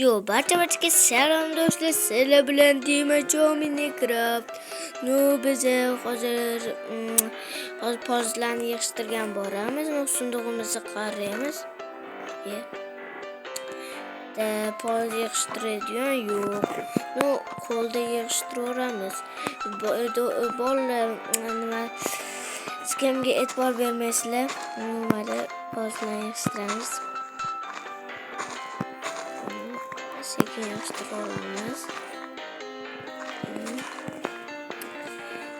Yo, barchaga salom do'stlar, sizlar bilan Dimajon Minecraft. Biz hozir pozlarni yig'ishtirgan boramiz. Sunduqimizni qaraymiz. Poz yig'ishtiradigan yo'q. Qo'lda yig'ishtiramiz. Bolalar nima skamga e'tibor bermaysizlar. Mana pozlarni yig'ishtiramiz. Sekin yig'ishtiramiz.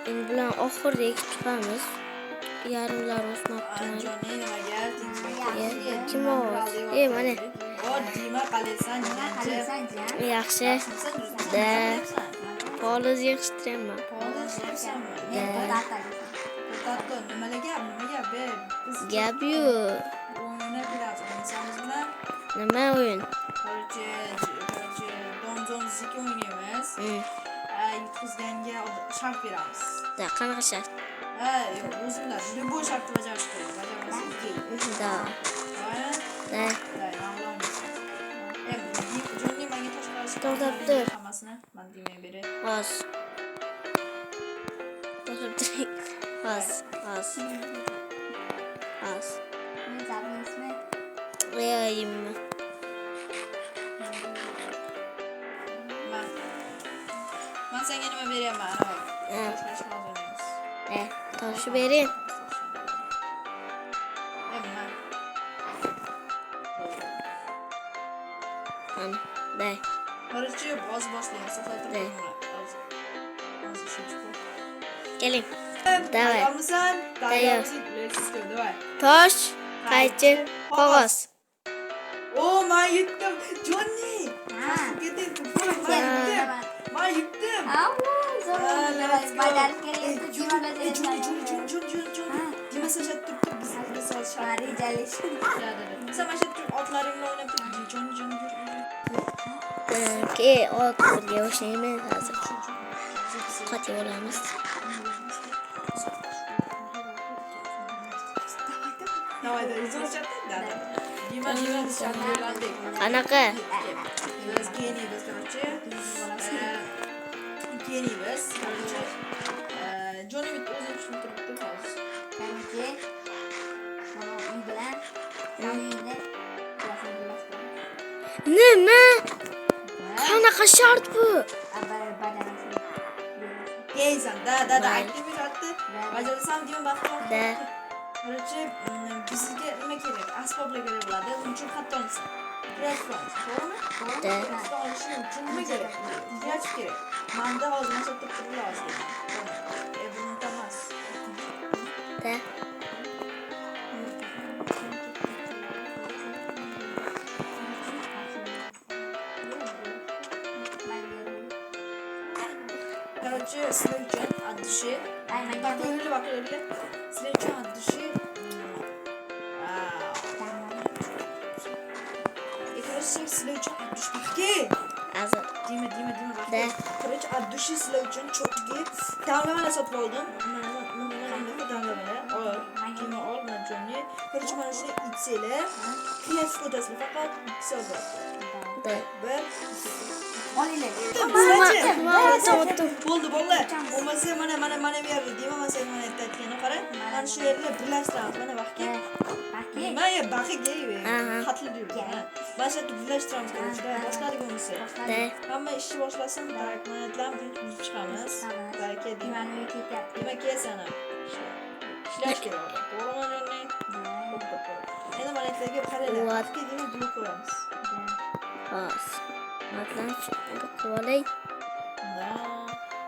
Endi bilan oxirida ekib chiqamiz. Yarimlar o'smoqda. Kim o'z? Mana. Dima qalasan, Yaxshi. Da. Poliz yig'ishtiraman. Gap yo'q. Nima o'yin? Donzonziki o'ynaymiz. Yutqizganga shart beramiz. Da, qanaqa shart? O'zimlar bu shartni bajarish kerak. Bajarmasangiz Da. Da. Jonni menga tosh To'xtatdi. hammasini men demay beri. Bas. To'xtatdi. Bas. Yayım. Ben senga nima beraman? Tosh oynaymiz. Toshi bering. Da. Birinchi boshlaymiz. Keling. Давай. Tayyormisan? Tayyor. Давай. Tosh, qaychi, qog'oz. Men yutdim. Jonni. Men yutdim. Dima sajat turibdi. Biz Sen mana shu otlaringni o'ynab tur. Jonni. Otlarga o'xshaymiz hozir. Qotib olamiz. Давай, Дима, Qanaqa? Biz geniymiz, короче. Geniymiz, короче. Jonni bitta o'zi tushunib turibdi hozir. Короче, mana u bilan zaminda Nima? Qanaqa shart bu? Deysan, da, aktiv bo'lyapti. Bajarsan deyman baxtli. Da. Короче, bizga nima kerak? Asboblar kerak bo'ladi. Uning uchun xato olsin. Kreativ, to'g'rimi? Da. Xato olish uchun nima kerak? Kreativ kerak. Menda hozir mana shu turib lazım. Buni emas. Da. Короче, sizlar uchun addishi. Bakırlı. Sizlar uchun addishi. Короче, sizlar uchun addish bakki. Azat. Dima. Da. Короче, addishi sizlar uchun cho'qgi. Tanlovani sotib oldim. Mana tanlovani. Dima ol, mana Jonni. Короче, mana shuni itsanglar. Kreativ foydasini faqat hisobot. Da. Bir olinglar. Bo'ldi bolalar. Bo'lmasa mana bu yerda deyman, mana sen mana aytayotganini qara. Mana shu yerda birlashtiramiz. Mana vaqtga. Nima baqiga xatli deydi. Mana shu yerda birlashtiramiz. Boshqalar bo'lmasa. Hamma ishni boshlasin. Darakmanatlarni buzib chiqamiz. Baraka deyman. Nima kelsana. Ishlash kerak. To'g'rimi? Endi mana yerga qaranglar. Vaqtga deyman blok qo'yamiz. Bas. Atlan qolay. Da.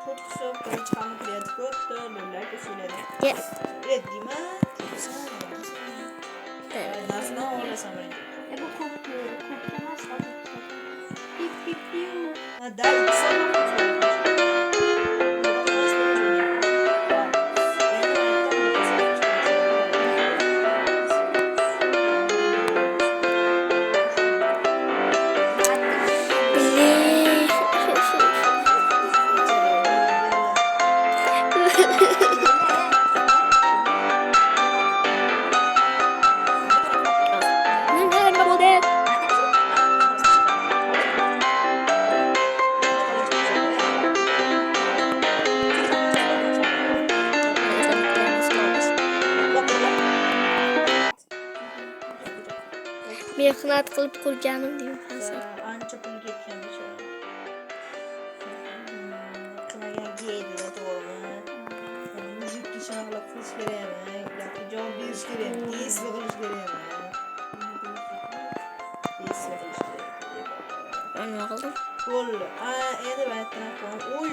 Çok kısa çıkanı kreatif oldu. Lüller kesildi. Dima. Nasıl olursa böyle. Bu kopyalar Da kısa. mehnat qilib qurganim deyim hozir. Ancha pul ketgan bechora. Qilmagan deydi to'g'rimi? Mujikka shunaqa qilish kerakmi? Gapga javob berish kerakmi? Esli qilish kerakmi? Esli qilish kerak. Nima qildim? Bo'ldi. Endi baytdan qo'yim. Oy,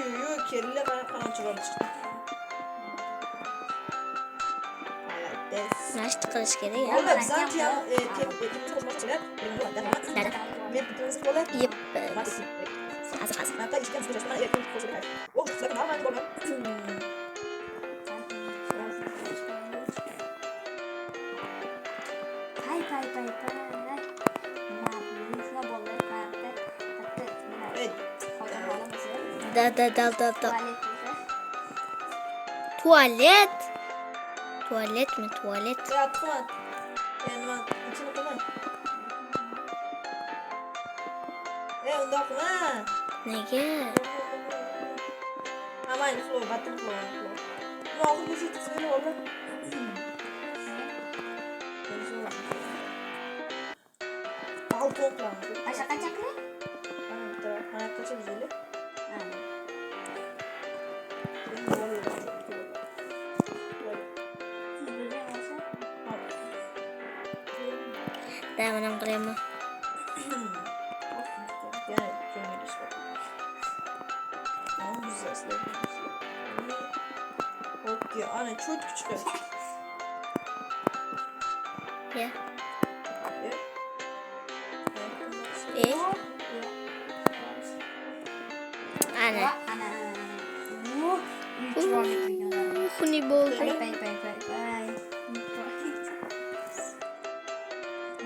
kella qanchalar chiqdi. Nashti qilish kerak. Bo'ldi, bizlar ham tepimiz qo'shmoqchilar. Men bittimiz qo'lib. Yep. Hozir. Hozir. Mana ishgan so'rashda mana erkin qo'shiladi. O, sizlarga nima bo'ladi? Pay. Nima bo'ldi? Evet. Da. Tuvalet. Tuvaletmi? Tuvalet. Ya tuvalet. Yani ben içine koyayım. Unda qilma. Nega? Amayli flow, batın flow. Bu oxir bir şey söyle oldu. Balkon plan. Aşağı kaçaklı? Mana kaça güzeli. Da menam qilaman. Okey, ana çok küçük. Ya. Ana. Xuni bo'ldi. Pay.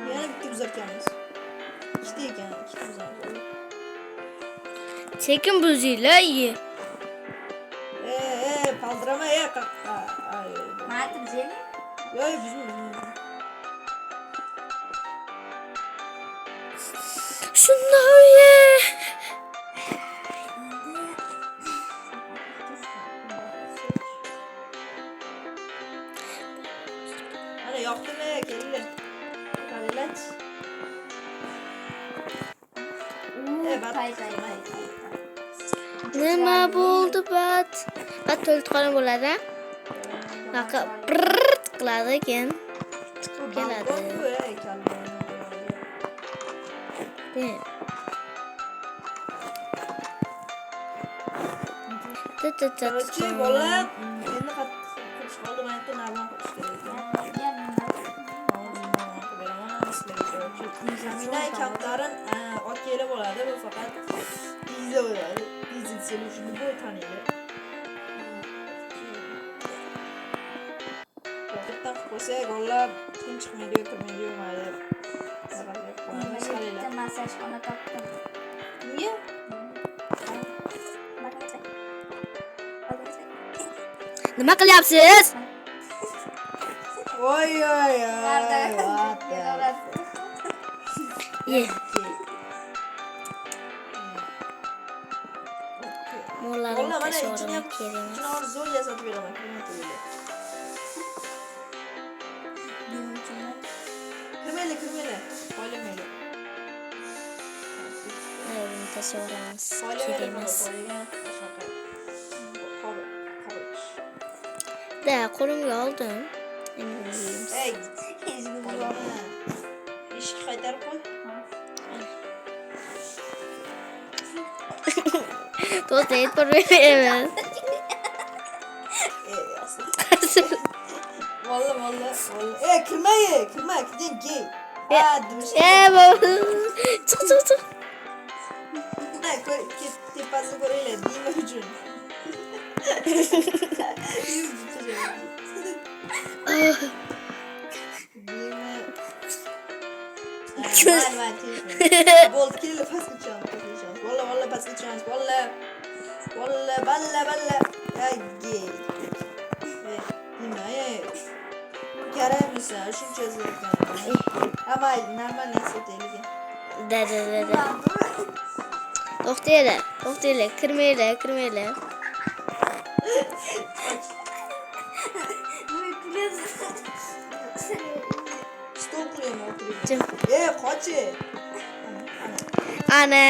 Yana bitti uzatganmiz. İkide ekan, ikkita uzatamiz. Sekin buzinglar, ye. Kaldırama Mati bizeli? Yo'q, bizim. Shunday ye. Ana yoqdimi, kelinglar. Qaralat. Pay. Nima bo'ldi bat? Bat to'ltqani bo'ladi. Baqa brrrt qiladi ekan. Chiqib keladi. Короче, bola endi qilish qoldi, men endi narvon qilish kerak. Zamina kaptarin ot kelib bo'ladi, bu faqat dizel bo'ladi. Dizel solution bu taniydi. Bitta qo'ysa gollab kun chiqmaydi, kirmaydi, mayli. Bitta massaj xona topdim. Niye? Nima qilyapsiz? Oy. Ye. Mo'larni Bola mana tashlab ichini ham kerak. chinor zo'r yasatib beraman. Kirmayli. Qo'ymayli. Buni tashlaveramiz. Qo'ymayli Kerak emas. Qo'y. Da, qo'limga oldim. Endi buni yeymiz. Ey, ishga qaytarib qo'y. To'g'ri aytib beraman. Valla. Kirma, keyin gey. Demiş. Chiq. Tepasini ko'raylik, nima uchun? Bo'ldi, keldi pastga tushamiz. Valla pastga tushamiz. Valla, balla. Gey. Nima, Keramisa, shuncha zirkan. Amay, normal narsa deylik. Da. To'xtanglar, kirmanglar. Stol qilyapman, o'tirib. Jim. Qoch. Ana,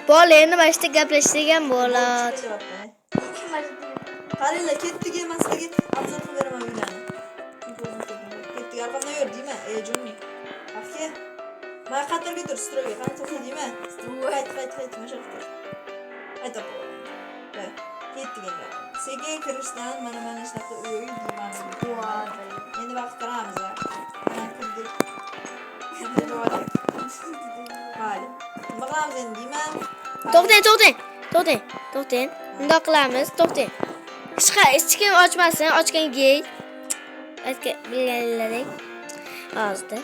bola boshida gaplashadigan bo'ladi. Qaranglar, ketdik emasligi obzor qilib beraman uylarni. Ketdik, arqamdan yur deyman. Jonni. Aka. Mana qatorga tur, stroyga. Qani to'xta deyman. Qayt, mana shu yoqqa. Qayt op. Ketdik endi. Sekin kirishdan mana shunaqa uy deyman. Endi vaqt qilamiz. Mana kirdik. Endi javob. Mayli. Nima qilamiz endi deyman. To'xtang. Bundoq qilamiz. To'xtang. Hech kim ochmasin, ochgan gey. Aytga bilganlaring. Hozir.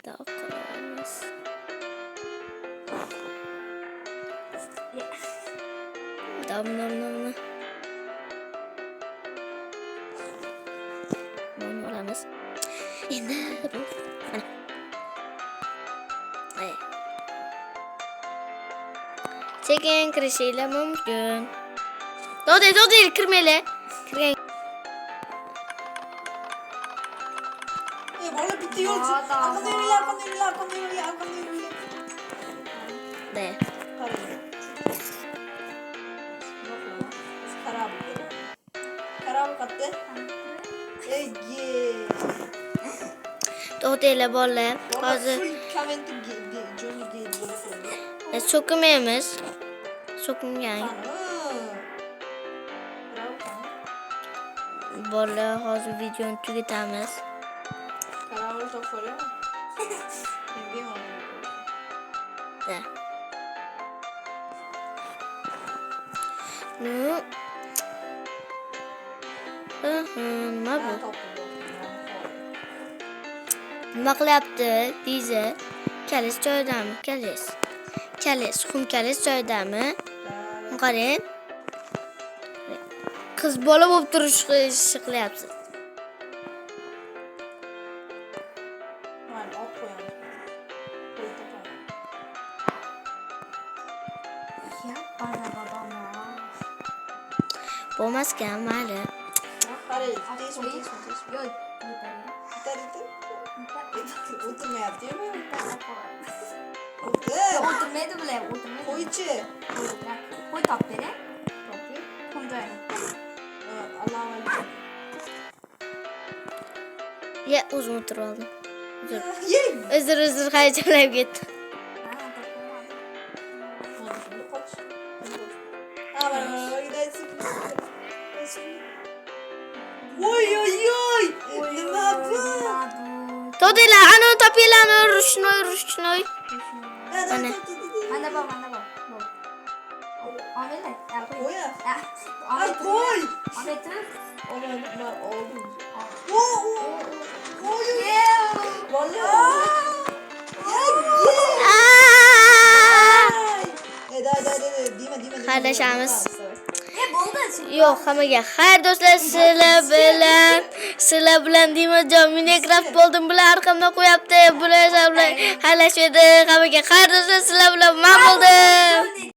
Bundoq qilamiz. Dam. Bunu olamiz. Endi bu. Mana. Sekin kirishinglar mumkin. To'xtang, kirmanglar. Kirgan. Bola bitta yo'l. Arqamdan yuringlar. Da. Qarab qatta. To'xtanglar bolalar. Hozir komment so'kinmaymiz. So'kingan. Bolalar hozir videoni tugatamiz. Karavol to'xtalıyor. Da. Nima bu? Nima qilyapti? Diza. Kalis joydami? Kalis, xumkalis joydami? Qarang. Qiz bola bo'lib turish qilyapsiz. Bo'lmaskan, mayli. O'tirmayapti. O'tirmaydi bular, o'tirmaydi. Qo'ychi. Qo'y top bera. Qo'y joyini. Allohu akbar. Ya, o'zim o'tirib oldim. Uzr, hayajonlanib ketdim. Oy. Nima bu? To'xtanglar, ana topinglar, rushnoy. Mana bor. Omela. Qo'y. Ay, qo'y. Omela tur. Oldim. Xayrlashamiz. Bo'ldi. Yo'q, hammaga xayr do'stlar, sizlar bilan Dimajon Minecraft bo'ldim, bular arqamdan qo'yapti, bular xayrlashmaydi. Hammaga xayr do'stlar, sizlar bilan men bo'ldim.